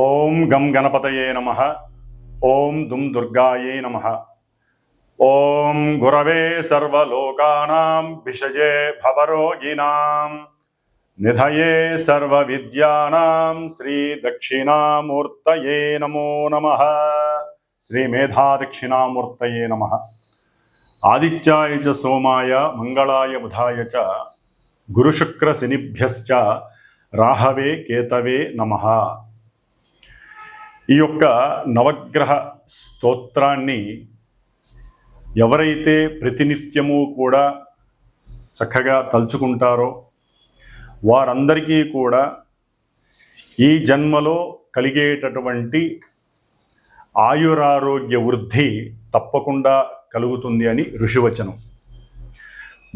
ఓం గం గణపతయే నమః. ఓం దుం దుర్గాయే నమః. ఓం గురవే సర్వలోకానాం విషజే భవరోగిణాం నిధయే సర్వవిద్యానాం శ్రీ దక్షిణామూర్తయే నమో నమః. శ్రీ మేధా దక్షిణామూర్తయే నమః. ఆదిత్యాయ చ సోమాయ మంగళాయ బుధాయ చ గురుశుక్ర శనిభ్యశ్చ రాహవే కేతవే నమః. ఈ యొక్క నవగ్రహ స్తోత్రాన్ని ఎవరైతే ప్రతినిత్యము కూడా చక్కగా తలుచుకుంటారో వారందరికీ కూడా ఈ జన్మలో కలిగేటటువంటి ఆయురారోగ్య వృద్ధి తప్పకుండా కలుగుతుంది అని ఋషివచనం.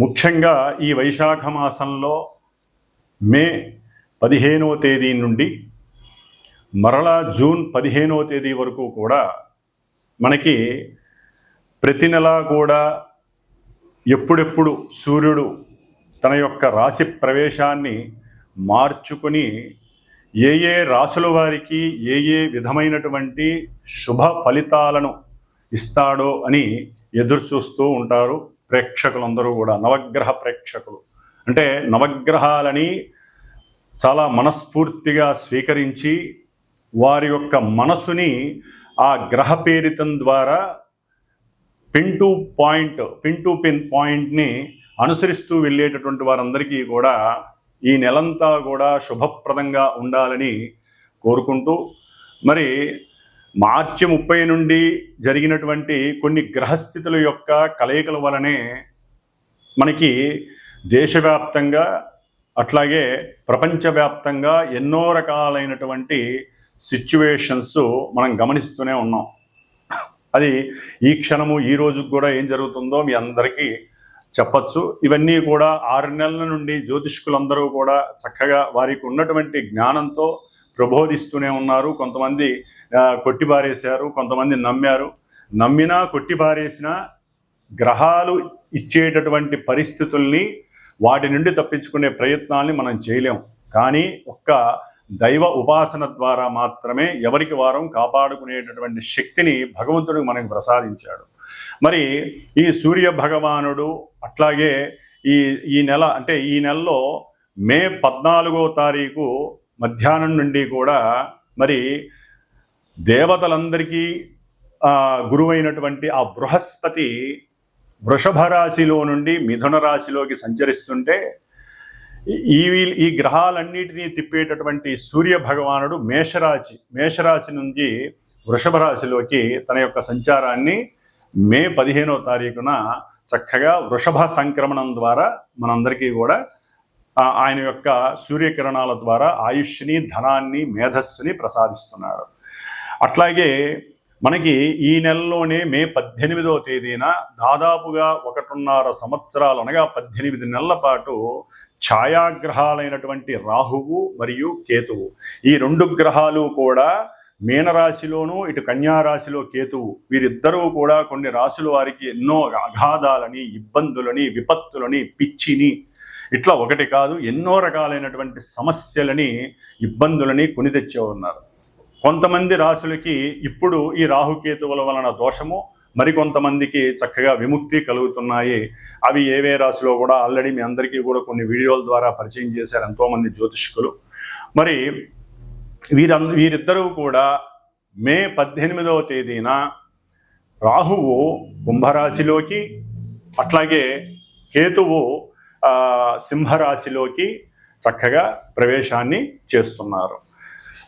ముఖ్యంగా ఈ వైశాఖ మాసంలో మే 15వ తేదీ నుండి మరలా జూన్ 15వ తేదీ వరకు కూడా మనకి ప్రతి నెలా కూడా ఎప్పుడెప్పుడు సూర్యుడు తన యొక్క రాశి ప్రవేశాన్ని మార్చుకొని ఏ ఏ రాశుల వారికి ఏ ఏ విధమైనటువంటి శుభ ఫలితాలను ఇస్తాడో అని ఎదురు చూస్తూ ఉంటారు ప్రేక్షకులందరూ కూడా. నవగ్రహ ప్రేక్షకులు అంటే నవగ్రహాలని చాలా మనస్ఫూర్తిగా స్వీకరించి వారి యొక్క మనసుని ఆ గ్రహ పేరితం ద్వారా పిన్ టు పిన్ పాయింట్ని అనుసరిస్తూ వెళ్ళేటటువంటి వారందరికీ కూడా ఈ నెలంతా కూడా శుభప్రదంగా ఉండాలని కోరుకుంటూ, మరి మార్చి 30 నుండి జరిగినటువంటి కొన్ని గ్రహస్థితుల యొక్క కలయికల వలనే మనకి దేశవ్యాప్తంగా అట్లాగే ప్రపంచవ్యాప్తంగా ఎన్నో రకాలైనటువంటి సిచ్యువేషన్స్ మనం గమనిస్తూనే ఉన్నాం. అది ఈ క్షణము ఈ రోజుకు కూడా ఏం జరుగుతుందో మీ అందరికీ చెప్పచ్చు. ఇవన్నీ కూడా 6 నెలల నుండి జ్యోతిష్కులందరూ కూడా చక్కగా వారికి ఉన్నటువంటి జ్ఞానంతో ప్రబోధిస్తూనే ఉన్నారు. కొంతమంది కొట్టిపారేశారు, కొంతమంది నమ్మారు. నమ్మినా కొట్టిపారేసినా గ్రహాలు ఇచ్చేటటువంటి పరిస్థితుల్ని వాటి నుండి తప్పించుకునే ప్రయత్నాల్ని మనం చేయలేం. కానీ ఒక్క దైవ ఉపాసన ద్వారా మాత్రమే ఎవరికి వారం కాపాడుకునేటటువంటి శక్తిని భగవంతుడు మనకు ప్రసాదించాడు. మరి ఈ సూర్య భగవానుడు అట్లాగే ఈ నెల అంటే ఈ నెలలో మే 14వ తారీఖు మధ్యాహ్నం నుండి కూడా మరి దేవతలందరికీ గురువైనటువంటి ఆ బృహస్పతి వృషభ రాశిలో నుండి మిథున రాశిలోకి సంచరిస్తుంటే ఈ గ్రహాలన్నిటినీ తిప్పేటటువంటి సూర్య భగవానుడు మేషరాశి నుంచి వృషభ రాశిలోకి తన యొక్క సంచారాన్ని మే 15వ తారీఖున చక్కగా వృషభ సంక్రమణం ద్వారా మనందరికీ కూడా ఆయన యొక్క సూర్యకిరణాల ద్వారా ఆయుష్ని, ధనాన్ని, మేధస్సుని ప్రసాదిస్తున్నాడు. అట్లాగే మనకి ఈ నెలలోనే మే 18వ తేదీన దాదాపుగా 1.5 సంవత్సరాలు అనగా 18 నెలల పాటు ఛాయాగ్రహాలైనటువంటి రాహువు మరియు కేతువు, ఈ 2 గ్రహాలు కూడా మీనరాశిలోను ఇటు కన్యారాశిలో కేతువు, వీరిద్దరూ కూడా కొన్ని రాశుల వారికి ఎన్నో అగాధాలని, ఇబ్బందులని, విపత్తులని, పిచ్చిని, ఇట్లా ఒకటి కాదు ఎన్నో రకాలైనటువంటి సమస్యలని, ఇబ్బందులని కొని తెచ్చే ఉన్నారు. కొంతమంది రాశులకి ఇప్పుడు ఈ రాహుకేతువుల వలన దోషము, మరికొంతమందికి చక్కగా విముక్తి కలుగుతున్నాయి. అవి ఏవే రాశిలో కూడా ఆల్రెడీ మీ అందరికీ కూడా కొన్ని వీడియోల ద్వారా పరిచయం చేశారు ఎంతోమంది జ్యోతిష్కులు. మరి వీరిద్దరూ కూడా మే 18వ తేదీన రాహువు కుంభరాశిలోకి అట్లాగే కేతువు సింహరాశిలోకి చక్కగా ప్రవేశాన్ని చేస్తున్నారు.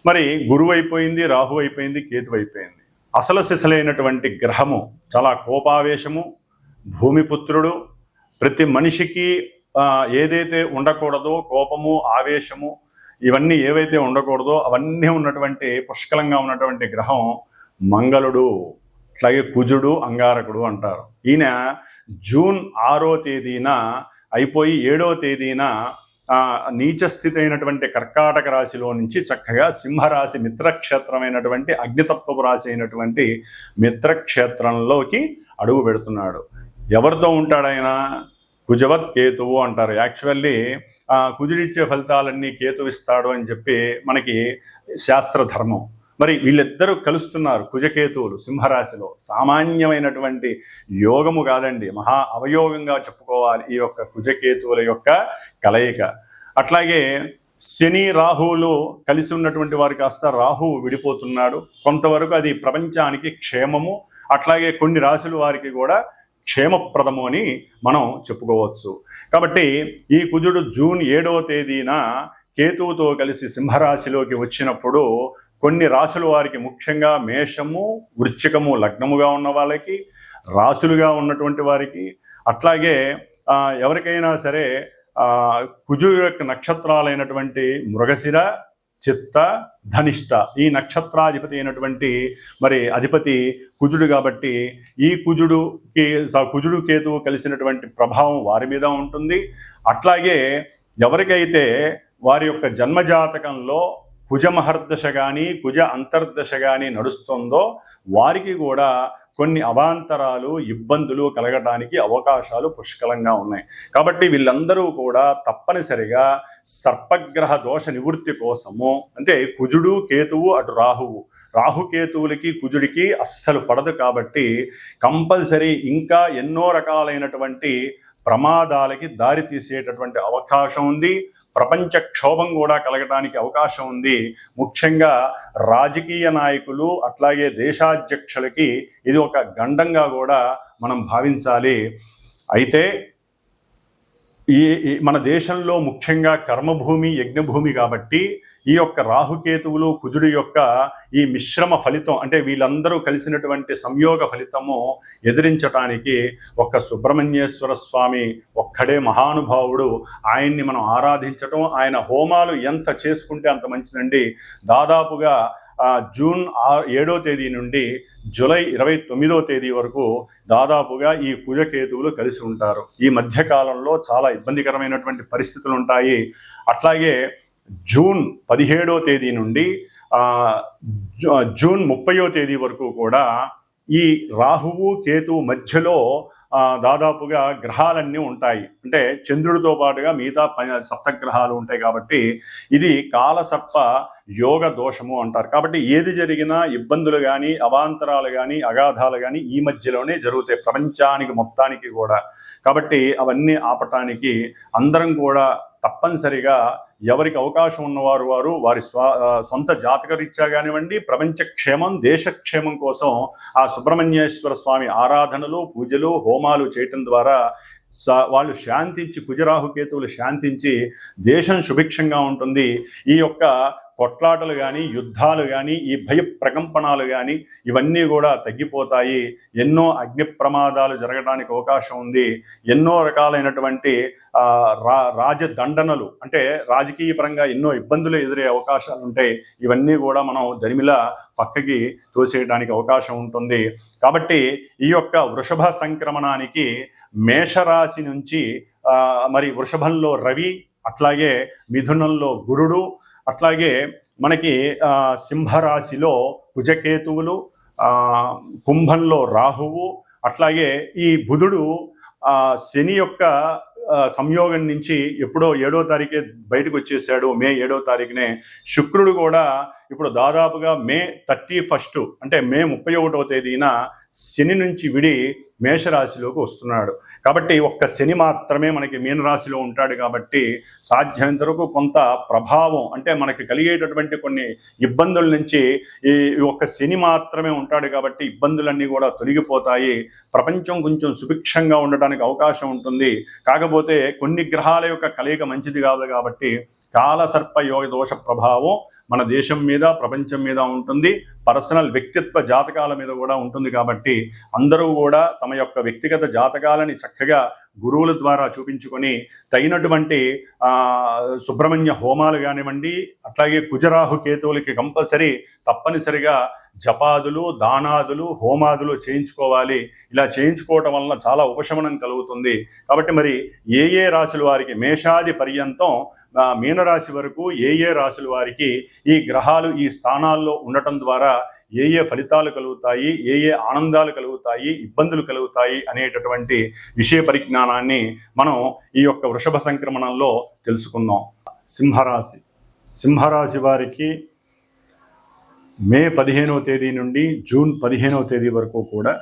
మరి గురువు అయిపోయింది, రాహు అయిపోయింది, కేతు అయిపోయింది. అసలు సిసలైనటువంటి గ్రహము, చాలా కోపావేశము, భూమిపుత్రుడు, ప్రతి మనిషికి ఏదైతే ఉండకూడదో కోపము, ఆవేశము, ఇవన్నీ ఏవైతే ఉండకూడదో అవన్నీ ఉన్నటువంటి పుష్కలంగా ఉన్నటువంటి గ్రహం మంగళుడు, అట్లాగే కుజుడు, అంగారకుడు అంటారు. ఈయన జూన్ 6వ తేదీన అయిపోయి 7వ తేదీన నీచస్థితి అయినటువంటి కర్కాటక రాశిలో నుంచి చక్కగా సింహరాశి మిత్రక్షేత్రమైనటువంటి అగ్నితత్వపు రాశి అయినటువంటి మిత్రక్షేత్రంలోకి అడుగు పెడుతున్నాడు. ఎవరితో ఉంటాడాయన? కుజవత్ కేతువు అంటారు. యాక్చువల్లీ కుజుడిచ్చే ఫలితాలన్నీ కేతువు ఇస్తాడు అని చెప్పి మనకి శాస్త్రధర్మం. మరి వీళ్ళిద్దరూ కలుస్తున్నారు కుజకేతువులు సింహరాశిలో. సామాన్యమైనటువంటి యోగము కాదండి, మహా అవయోగంగా చెప్పుకోవాలి ఈ యొక్క కుజకేతువుల యొక్క కలయిక. అట్లాగే శని రాహువులు కలిసి ఉన్నటువంటి వారు కాస్త రాహువు విడిపోతున్నాడు. కొంతవరకు అది ప్రపంచానికి క్షేమము, అట్లాగే కొన్ని రాశుల వారికి కూడా క్షేమప్రదము అని మనం చెప్పుకోవచ్చు. కాబట్టి ఈ కుజుడు జూన్ 7వ తేదీన కేతువుతో కలిసి సింహరాశిలోకి వచ్చినప్పుడు కొన్ని రాశుల వారికి, ముఖ్యంగా మేషము వృశ్చికము లగ్నముగా ఉన్న వాళ్ళకి, రాశులుగా ఉన్నటువంటి వారికి, అట్లాగే ఎవరికైనా సరే కుజుడు యొక్క నక్షత్రాలైనటువంటి మృగశిర, చిత్త, ధనిష్ట ఈ నక్షత్రాధిపతి అయినటువంటి మరి అధిపతి కుజుడు కాబట్టి ఈ కుజుడు కేతువు కలిసినటువంటి ప్రభావం వారి మీద ఉంటుంది. అట్లాగే ఎవరికైతే వారి యొక్క జన్మజాతకంలో కుజ మహర్దశ కానీ కుజ అంతర్దశ కానీ నడుస్తుందో వారికి కూడా కొన్ని అవాంతరాలు, ఇబ్బందులు కలగడానికి అవకాశాలు పుష్కలంగా ఉన్నాయి. కాబట్టి వీళ్ళందరూ కూడా తప్పనిసరిగా సర్పగ్రహ దోష నివృత్తి కోసము, అంటే కుజుడు కేతువు అటు రాహుకేతువులకి కుజుడికి అస్సలు పడదు కాబట్టి కంపల్సరీ ఇంకా ఎన్నో రకాలైనటువంటి ప్రమాదాలకి దారి తీసేటటువంటి అవకాశం ఉంది. ప్రపంచ క్షోభం కూడా కలగడానికి అవకాశం ఉంది. ముఖ్యంగా రాజకీయ నాయకులు అట్లాగే దేశాధ్యక్షులకి ఇది ఒక గండంగా కూడా మనం భావించాలి. అయితే మన దేశంలో ముఖ్యంగా కర్మభూమి, యజ్ఞభూమి కాబట్టి ఈ యొక్క రాహుకేతువులు కుజుడు యొక్క ఈ మిశ్రమ ఫలితం, అంటే వీళ్ళందరూ కలిసినటువంటి సంయోగ ఫలితము ఎదిరించటానికి ఒక్క సుబ్రహ్మణ్యేశ్వర స్వామి ఒక్కడే మహానుభావుడు. ఆయన్ని మనం ఆరాధించటం, ఆయన హోమాలు ఎంత చేసుకుంటే అంత మంచిదండి. దాదాపుగా జూన్ 7వ తేదీ నుండి జూలై 29వ తేదీ వరకు దాదాపుగా ఈ కుజకేతువులు కలిసి ఉంటారు. ఈ మధ్యకాలంలో చాలా ఇబ్బందికరమైనటువంటి పరిస్థితులు ఉంటాయి. అట్లాగే జూన్ 17వ తేదీ నుండి జూన్ 30వ తేదీ వరకు కూడా ఈ రాహువు కేతువు మధ్యలో దాదాపుగా గ్రహాలన్నీ ఉంటాయి. అంటే చంద్రుడితో పాటుగా మిగతా సప్తగ్రహాలు ఉంటాయి కాబట్టి ఇది కాలసర్ప యోగ దోషము అంటారు. కాబట్టి ఏది జరిగినా ఇబ్బందులు కానీ, అవాంతరాలు కానీ, అగాధాలు కానీ ఈ మధ్యలోనే జరుగుతాయి ప్రపంచానికి మొత్తానికి కూడా. కాబట్టి అవన్నీ ఆపటానికి అందరం కూడా తప్పనిసరిగా ఎవరికి అవకాశం ఉన్నవారు వారి సొంత జాతకరీత్యా కానివ్వండి, ప్రపంచ క్షేమం, దేశక్షేమం కోసం ఆ సుబ్రహ్మణ్యేశ్వర స్వామి ఆరాధనలు, పూజలు, హోమాలు చేయటం ద్వారా వాళ్ళు శాంతించి, కుజరాహుకేతువులు శాంతించి దేశం సుభిక్షంగా ఉంటుంది. ఈ యొక్క కొట్లాటలు కానీ, యుద్ధాలు కానీ, ఈ భయ ప్రకంపనాలు కానీ ఇవన్నీ కూడా తగ్గిపోతాయి. ఎన్నో అగ్ని ప్రమాదాలు జరగడానికి అవకాశం ఉంది. ఎన్నో రకాలైనటువంటి రాజదండనలు, అంటే రాజకీయ పరంగా ఎన్నో ఇబ్బందులు ఎదురే అవకాశాలు ఉంటాయి. ఇవన్నీ కూడా మనం దరిమిలా పక్కకి తోసేయడానికి అవకాశం ఉంటుంది. కాబట్టి ఈ యొక్క వృషభ సంక్రమణానికి మేషరాశి నుంచి మరి వృషభంలో రవి, అట్లాగే మిథునంలో గురుడు, అట్లాగే మనకి సింహరాశిలో కుజకేతువులు, కుంభంలో రాహువు, అట్లాగే ఈ బుధుడు శని యొక్క సంయోగం నుంచి ఎప్పుడో 7వ తారీఖే బయటకు వచ్చేసాడు. మే 7వ తారీఖునే. శుక్రుడు కూడా ఇప్పుడు దాదాపుగా మే 31 అంటే మే 31వ తేదీన శని నుంచి విడి మేషరాశిలోకి వస్తున్నాడు. కాబట్టి ఒక్క శని మాత్రమే మనకి మీనరాశిలో ఉంటాడు. కాబట్టి సాధ్యమైనంత వరకు కొంత ప్రభావం, అంటే మనకి కలిగేటటువంటి కొన్ని ఇబ్బందుల నుంచి ఈ ఒక్క శని మాత్రమే ఉంటాడు. కాబట్టి ఇబ్బందులన్నీ కూడా తొలగిపోతాయి. ప్రపంచం కొంచెం సుభిక్షంగా ఉండడానికి అవకాశం ఉంటుంది. కాకపోతే కొన్ని గ్రహాల యొక్క కలయిక మంచిది కాదు కాబట్టి కాలసర్ప యోగ దోష ప్రభావం మన దేశం మీద, ప్రపంచం మీద ఉంటుంది. పర్సనల్ వ్యక్తిత్వ జాతకాల మీద కూడా ఉంటుంది. కాబట్టి అందరూ కూడా తమ యొక్క వ్యక్తిగత జాతకాలని చక్కగా గురువుల ద్వారా చూపించుకొని తగినటువంటి సుబ్రహ్మణ్య హోమాలు కానివ్వండి, అట్లాగే కుజరాహు కేతువులకి కంపల్సరీ తప్పనిసరిగా జపాదులు, దానాదులు, హోమాదులు చేయించుకోవాలి. ఇలా చేయించుకోవటం వలన చాలా ఉపశమనం కలుగుతుంది. కాబట్టి మరి ఏ రాశుల వారికి, మేషాది పర్యంతం మీనరాశి వరకు ఏ రాశుల వారికి ఈ గ్రహాలు ఈ స్థానాల్లో ఉండటం ద్వారా ఏ ఫలితాలు కలుగుతాయి, ఏ ఆనందాలు కలుగుతాయి, ఇబ్బందులు కలుగుతాయి అనేటటువంటి విషయ పరిజ్ఞానాన్ని మనం ఈ యొక్క వృషభ సంక్రమణంలో తెలుసుకుందాం. సింహరాశి వారికి మే 15వ తేదీ నుండి జూన్ 15వ తేదీ వరకు కూడా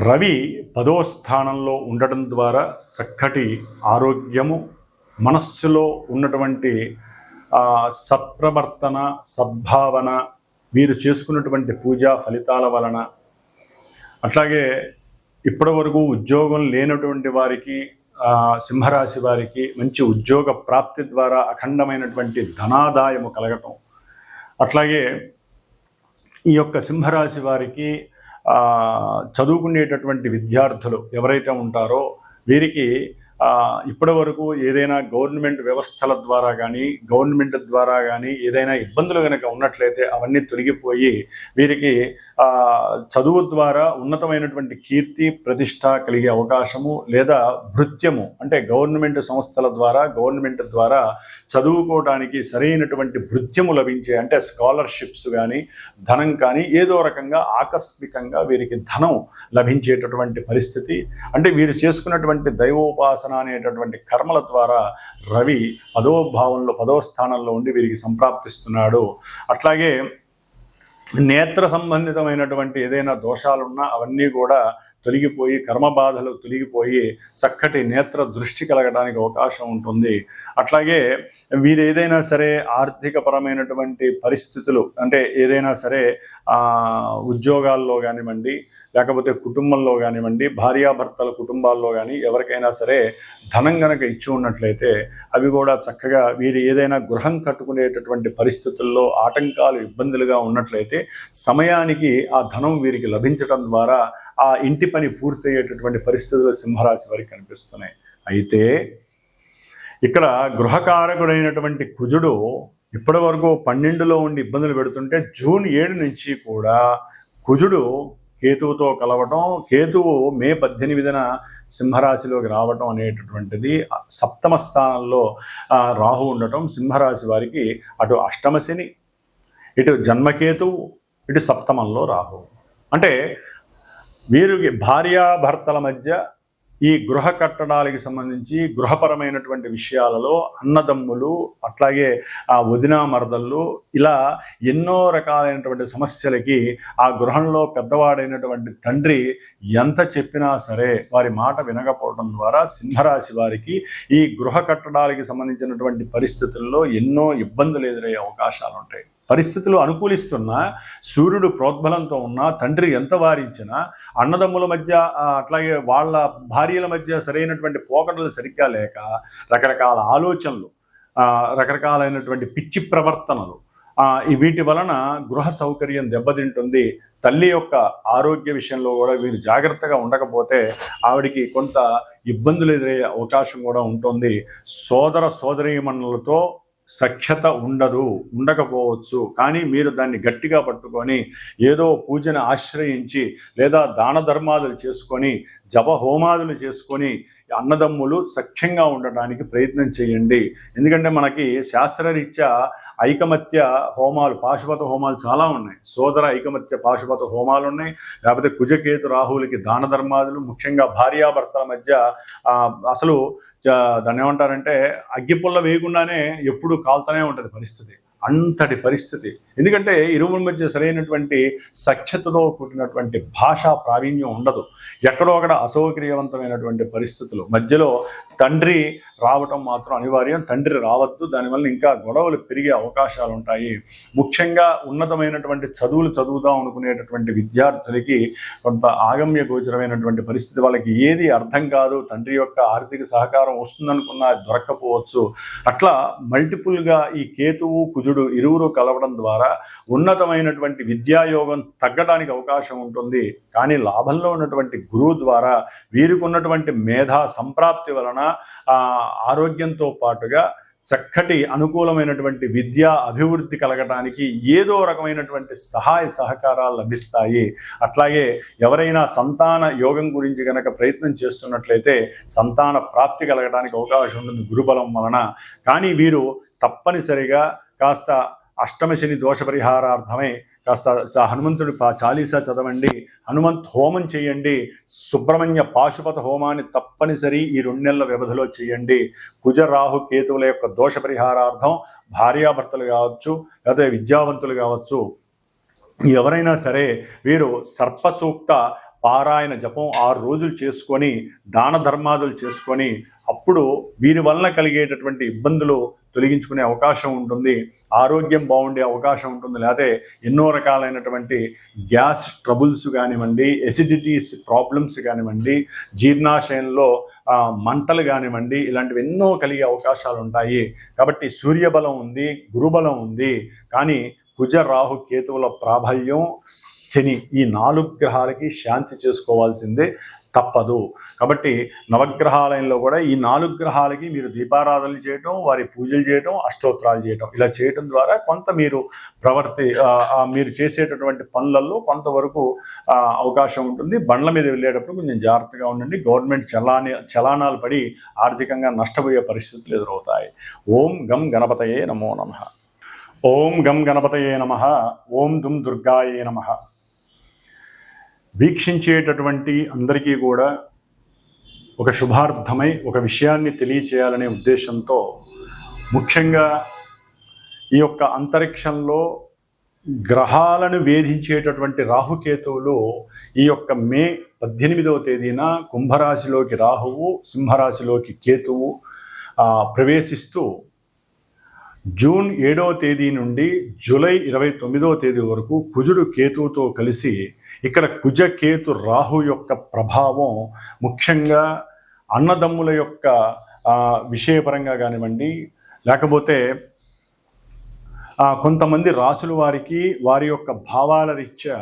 రవి 10వ స్థానంలో ఉండటం ద్వారా చక్కటి ఆరోగ్యము, మనస్సులో ఉన్నటువంటి సత్ప్రవర్తన, సద్భావన, మీరు చేసుకున్నటువంటి పూజా ఫలితాల వలన, అట్లాగే ఇప్పటి వరకు ఉద్యోగం లేనటువంటి వారికి, సింహరాశి వారికి మంచి ఉద్యోగ ప్రాప్తి ద్వారా అఖండమైనటువంటి ధనాదాయము కలగటం, అట్లాగే ఈ యొక్క సింహరాశి వారికి చదువుకునేటటువంటి విద్యార్థులు ఎవరైతే ఉంటారో వీరికి ఇప్పటి వరకు ఏదైనా గవర్నమెంట్ వ్యవస్థల ద్వారా కానీ, గవర్నమెంట్ ద్వారా కానీ ఏదైనా ఇబ్బందులు కనుక ఉన్నట్లయితే అవన్నీ తొలగిపోయి వీరికి చదువు ద్వారా ఉన్నతమైనటువంటి కీర్తి ప్రతిష్ట కలిగే అవకాశము, లేదా భృత్యము అంటే గవర్నమెంట్ సంస్థల ద్వారా, గవర్నమెంట్ ద్వారా చదువుకోవడానికి సరైనటువంటి భృత్యము లభించే, అంటే స్కాలర్షిప్స్ కానీ, ధనం కానీ ఏదో రకంగా ఆకస్మికంగా వీరికి ధనం లభించేటటువంటి పరిస్థితి. అంటే వీరు చేసుకున్నటువంటి దైవోపాసన అనేటటువంటి కర్మల ద్వారా రవి 10వ భావంలో 10వ స్థానంలో ఉండి వీరికి సంప్రాప్తిస్తున్నాడు. అట్లాగే నేత్ర సంబంధితమైనటువంటి ఏదైనా దోషాలున్నా అవన్నీ కూడా తొలగిపోయి, కర్మబాధలు తొలగిపోయి చక్కటి నేత్ర దృష్టి కలగడానికి అవకాశం ఉంటుంది. అట్లాగే వీరు ఏదైనా సరే ఆర్థికపరమైనటువంటి పరిస్థితులు, అంటే ఏదైనా సరే ఉద్యోగాల్లో కానివ్వండి, లేకపోతే కుటుంబంలో కానివ్వండి, భార్యాభర్తల కుటుంబాల్లో కానీ ఎవరికైనా సరే ధనం కనుక ఇచ్చి ఉన్నట్లయితే అవి కూడా చక్కగా వీరు ఏదైనా గృహం కట్టుకునేటటువంటి పరిస్థితుల్లో ఆటంకాలు, ఇబ్బందులుగా ఉన్నట్లయితే సమయానికి ఆ ధనం వీరికి లభించడం ద్వారా ఆ ఇంటి పని పూర్తయ్యేటటువంటి పరిస్థితులు సింహరాశి వారికి కనిపిస్తున్నాయి. అయితే ఇక్కడ గృహకారకుడైనటువంటి కుజుడు ఇప్పటి వరకు 12లో ఉండి ఇబ్బందులు పెడుతుంటే జూన్ 7 నుంచి కూడా కుజుడు కేతువుతో కలవటం, కేతువు మే 18న సింహరాశిలోకి రావటం అనేటటువంటిది, 7వ స్థానంలో రాహు ఉండటం సింహరాశి వారికి అటు అష్టమశని, ఇటు జన్మకేతువు, ఇటు 7మంలో రాహు. అంటే వీరికి భార్యాభర్తల మధ్య ఈ గృహ కట్టడాలకు సంబంధించి గృహపరమైనటువంటి విషయాలలో అన్నదమ్ములు, అట్లాగే వదిన మరదళ్ళు, ఇలా ఎన్నో రకాలైనటువంటి సమస్యలకి ఆ గృహంలో పెద్దవాడైనటువంటి తండ్రి ఎంత చెప్పినా సరే వారి మాట వినకపోవడం ద్వారా సింహరాశి వారికి ఈ గృహ కట్టడాలకి సంబంధించినటువంటి పరిస్థితుల్లో ఎన్నో ఇబ్బందులు ఎదురయ్యే అవకాశాలు ఉంటాయి. పరిస్థితులు అనుకూలిస్తున్నా, సూర్యుడు ప్రోద్బలంతో ఉన్నా, తండ్రి ఎంత వారించినా, అన్నదమ్ముల మధ్య అట్లాగే వాళ్ళ భార్యల మధ్య సరైనటువంటి పోకడలు సరిగ్గా లేక రకరకాల ఆలోచనలు, రకరకాలైనటువంటి పిచ్చి ప్రవర్తనలు, వీటి వలన గృహ సౌకర్యం దెబ్బతింటుంది. తల్లి యొక్క ఆరోగ్య విషయంలో కూడా వీరు జాగ్రత్తగా ఉండకపోతే ఆవిడికి కొంత ఇబ్బందులు ఎదురయ్యే అవకాశం కూడా ఉంటుంది. సోదర సోదరీమణులతో సఖ్యత ఉండకపోవచ్చు, కానీ మీరు దాన్ని గట్టిగా పట్టుకొని ఏదో పూజను ఆశ్రయించి లేదా దాన ధర్మాదులు చేసుకొని, జప హోమాదులు చేసుకొని అన్నదమ్ములు సఖ్యంగా ఉండటానికి ప్రయత్నం చేయండి. ఎందుకంటే మనకి శాస్త్రరీత్యా ఐకమత్య హోమాలు, పాశుపత హోమాలు చాలా ఉన్నాయి. సోదర ఐకమత్య పాశుపత హోమాలు ఉన్నాయి. లేకపోతే కుజకేతు రాహువులకి దాన ధర్మాదులు, ముఖ్యంగా భార్యాభర్తల మధ్య అసలు దాన్ని ఏమంటారంటే అగ్గిపుల్ల వేయకుండానే ఎప్పుడు కాలుతూనే ఉంటుంది పరిస్థితి, అంతటి పరిస్థితి. ఎందుకంటే ఇరువుల మధ్య సరైనటువంటి సఖ్యతతో కూడినటువంటి భాషా ప్రావీణ్యం ఉండదు. ఎక్కడో అక్కడ అసౌకర్యవంతమైనటువంటి పరిస్థితులు, మధ్యలో తండ్రి రావటం మాత్రం అనివార్యం. తండ్రి రావద్దు, దానివల్ల ఇంకా గొడవలు పెరిగే అవకాశాలు ఉంటాయి. ముఖ్యంగా ఉన్నతమైనటువంటి చదువులు చదువుదాం అనుకునేటటువంటి విద్యార్థులకి కొంత ఆగమ్య గోచరమైనటువంటి పరిస్థితి, వాళ్ళకి ఏది అర్థం కాదు, తండ్రి యొక్క ఆర్థిక సహకారం వస్తుందనుకున్నా దొరక్కపోవచ్చు. అట్లా మల్టిపుల్గా ఈ కేతువు కుజుడు ఇరువురు కలవడం ద్వారా ఉన్నతమైనటువంటి విద్యాయోగం తగ్గడానికి అవకాశం ఉంటుంది. కానీ లాభంలో ఉన్నటువంటి గురువు ద్వారా వీరికి ఉన్నటువంటి మేధా సంప్రాప్తి వలన ఆరోగ్యంతో పాటుగా చక్కటి అనుకూలమైనటువంటి విద్యా అభివృద్ధి కలగటానికి ఏదో రకమైనటువంటి సహాయ సహకారాలు లభిస్తాయి. అట్లాగే ఎవరైనా సంతాన యోగం గురించి కనుక ప్రయత్నం చేస్తున్నట్లయితే సంతాన ప్రాప్తి కలగడానికి అవకాశం ఉంటుంది గురుబలం వలన. కానీ వీరు తప్పనిసరిగా కాస్త అష్టమశని దోష పరిహారార్థమై కాస్త హనుమంతుడి చాలీసా చదవండి, హనుమంత్ హోమం చేయండి, సుబ్రహ్మణ్య పాశుపత హోమాన్ని తప్పనిసరి ఈ 2 నెలల వ్యవధిలో చేయండి. కుజ రాహు కేతువుల యొక్క దోష పరిహారార్థం భార్యాభర్తలు కావచ్చు, లేదా విద్యావంతులు కావచ్చు, ఎవరైనా సరే వీరు సర్పసూక్త పారాయణ జపం 6 రోజులు చేసుకొని దాన ధర్మాదులు చేసుకొని అప్పుడు వీరి వలన కలిగేటటువంటి ఇబ్బందులు తొలగించుకునే అవకాశం ఉంటుంది, ఆరోగ్యం బాగుండే అవకాశం ఉంటుంది. లేకపోతే ఎన్నో రకాలైనటువంటి గ్యాస్ ట్రబుల్స్ కానివ్వండి, ఎసిడిటీస్ ప్రాబ్లమ్స్ కానివ్వండి, జీర్ణాశయంలో మంటలు కానివ్వండి, ఇలాంటివి ఎన్నో కలిగే అవకాశాలు ఉంటాయి. కాబట్టి సూర్యబలం ఉంది, గురుబలం ఉంది, కానీ కుజ రాహు కేతువుల ప్రాబల్యం, శని, ఈ 4 గ్రహాలకి శాంతి చేసుకోవాల్సిందే, తప్పదు. కాబట్టి నవగ్రహాలయంలో కూడా ఈ 4 గ్రహాలకి మీరు దీపారాధనలు చేయటం, వారి పూజలు చేయటం, అష్టోత్తరాలు చేయటం, ఇలా చేయటం ద్వారా కొంత మీరు మీరు చేసేటటువంటి పనులలో కొంతవరకు అవకాశం ఉంటుంది. బండ్ల మీద వెళ్ళేటప్పుడు కొంచెం జాగ్రత్తగా ఉండండి. గవర్నమెంట్ చలానాలు పడి ఆర్థికంగా నష్టపోయే పరిస్థితులు ఎదురవుతాయి. ఓం గం గణపతయే నమో నమః. ఓం గం గణపతయే నమః. ఓం దుం దుర్గాయే నమః. వీక్షించేటటువంటి అందరికీ కూడా ఒక శుభార్థమై ఒక విషయాన్ని తెలియచేయాలనే ఉద్దేశంతో ముఖ్యంగా ఈ యొక్క అంతరిక్షంలో గ్రహాలను వేధించేటటువంటి రాహుకేతువులు ఈ యొక్క మే 18వ తేదీన కుంభరాశిలోకి రాహువు, సింహరాశిలోకి కేతువు ప్రవేశిస్తూ జూన్ 7వ తేదీ నుండి జూలై 29వ తేదీ వరకు కుజుడు కేతువుతో కలిసి ఇక్కడ కుజ కేతు రాహు యొక్క ప్రభావం ముఖ్యంగా అన్నదమ్ముల యొక్క విషయపరంగా కానివ్వండి, లేకపోతే కొంతమంది రాసుల వారికి వారి యొక్క భావాల రీత్యా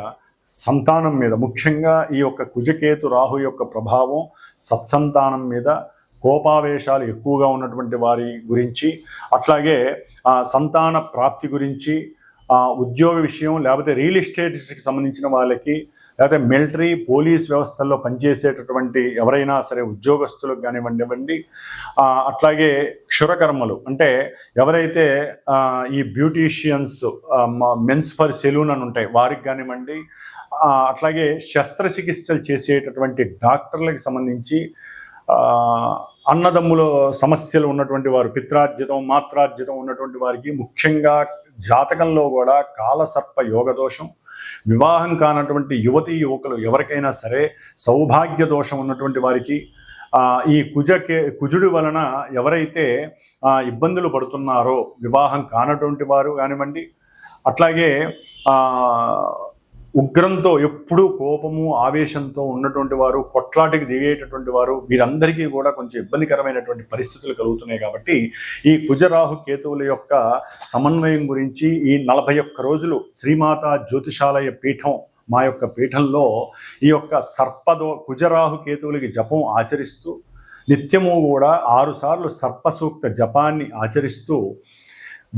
సంతానం మీద, ముఖ్యంగా ఈ యొక్క కుజకేతు రాహు యొక్క ప్రభావం సత్సంతానం మీద, కోపావేశాలు ఎక్కువగా ఉన్నటువంటి వారి గురించి, అట్లాగే సంతాన ప్రాప్తి గురించి, ఉద్యోగ విషయం, లేకపోతే రియల్ ఎస్టేట్స్కి సంబంధించిన వాళ్ళకి, లేకపోతే మిలిటరీ పోలీస్ వ్యవస్థల్లో పనిచేసేటటువంటి ఎవరైనా సరే ఉద్యోగస్తులకు కానివ్వండి, అట్లాగే క్షురకర్మలు అంటే ఎవరైతే ఈ బ్యూటీషియన్స్, మెన్స్ ఫర్ సెలూన్ అని ఉంటాయి వారికి కానివ్వండి, అట్లాగే శస్త్రచికిత్సలు చేసేటటువంటి డాక్టర్లకు సంబంధించి, అన్నదమ్ముల సమస్యలు ఉన్నటువంటి వారు, పిత్రార్జితం మాత్రార్జితం ఉన్నటువంటి వారికి, ముఖ్యంగా జాతకంలో కూడా కాలసర్ప యోగ దోషం, వివాహం కానటువంటి యువతీ యువకులు ఎవరికైనా సరే సౌభాగ్య దోషం ఉన్నటువంటి వారికి, ఈ కుజుడి వలన ఎవరైతే ఇబ్బందులు పడుతున్నారో వివాహం కానటువంటి వారు కానివ్వండి, అట్లాగే ఉగ్రంతో ఎప్పుడూ కోపము ఆవేశంతో ఉన్నటువంటి వారు, కొట్లాటికి దిగేటటువంటి వారు, వీరందరికీ కూడా కొంచెం ఇబ్బందికరమైనటువంటి పరిస్థితులు కలుగుతున్నాయి. కాబట్టి ఈ కుజరాహు కేతువుల యొక్క సమన్వయం గురించి ఈ 41 రోజులు శ్రీమాత జ్యోతిషాలయ పీఠం, మా యొక్క పీఠంలో ఈ యొక్క కుజరాహు కేతువులకి జపం ఆచరిస్తూ నిత్యము కూడా 6 సార్లు సర్పసూక్త జపాన్ని ఆచరిస్తూ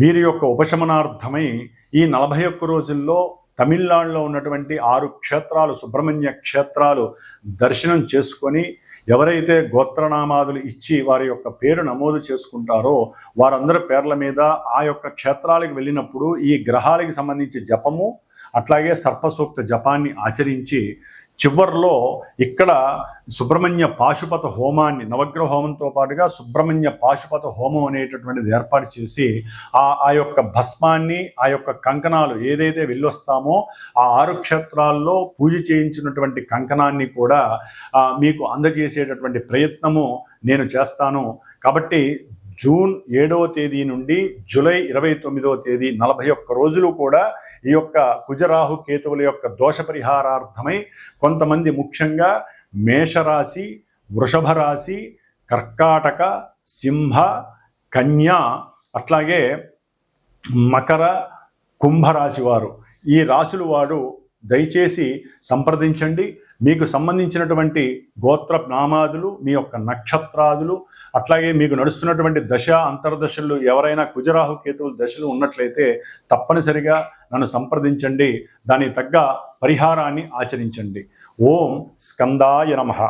వీరి యొక్క ఉపశమనార్థమై ఈ 41 రోజుల్లో తమిళనాడులో ఉన్నటువంటి 6 క్షేత్రాలు, సుబ్రహ్మణ్య క్షేత్రాలు దర్శనం చేసుకొని ఎవరైతే గోత్రనామాదులు ఇచ్చి వారి యొక్క పేరు నమోదు చేసుకుంటారో వారందరి పేర్ల మీద ఆ యొక్క క్షేత్రాలకు వెళ్ళినప్పుడు ఈ గ్రహాలకి సంబంధించి జపము, అట్లాగే సర్పసూక్త జపాన్ని ఆచరించి చివర్లో ఇక్కడ సుబ్రహ్మణ్య పాశుపత హోమాన్ని, నవగ్రహ హోమంతో పాటుగా సుబ్రహ్మణ్య పాశుపత హోమం అనేటటువంటిది ఏర్పాటు చేసి ఆ యొక్క భస్మాన్ని, ఆ యొక్క కంకణాలు ఏదైతే వెళ్ళొస్తామో ఆ 6 క్షేత్రాల్లో పూజ చేయించినటువంటి కంకణాన్ని కూడా మీకు అందజేసేటటువంటి ప్రయత్నము నేను చేస్తాను. కాబట్టి జూన్ 7వ తేదీ నుండి జూలై 29వ తేదీ 41 రోజులు కూడా ఈ యొక్క కుజరాహు కేతువుల యొక్క దోష పరిహారార్థమై కొంతమంది ముఖ్యంగా మేషరాశి, వృషభ రాశి, కర్కాటక, సింహ, కన్యా, అట్లాగే మకర, కుంభరాశి వారు, ఈ రాశుల వారు దయచేసి సంప్రదించండి. మీకు సంబంధించినటువంటి గోత్ర నామాదులు, మీ యొక్క నక్షత్రాదులు, అట్లాగే మీకు నడుస్తున్నటువంటి దశ అంతర్దశలు ఎవరైనా కుజరాహు కేతువుల దశలు ఉన్నట్లయితే తప్పనిసరిగా నన్ను సంప్రదించండి. దానికి తగ్గ పరిహారాన్ని ఆచరించండి. ఓం స్కందాయ నమః.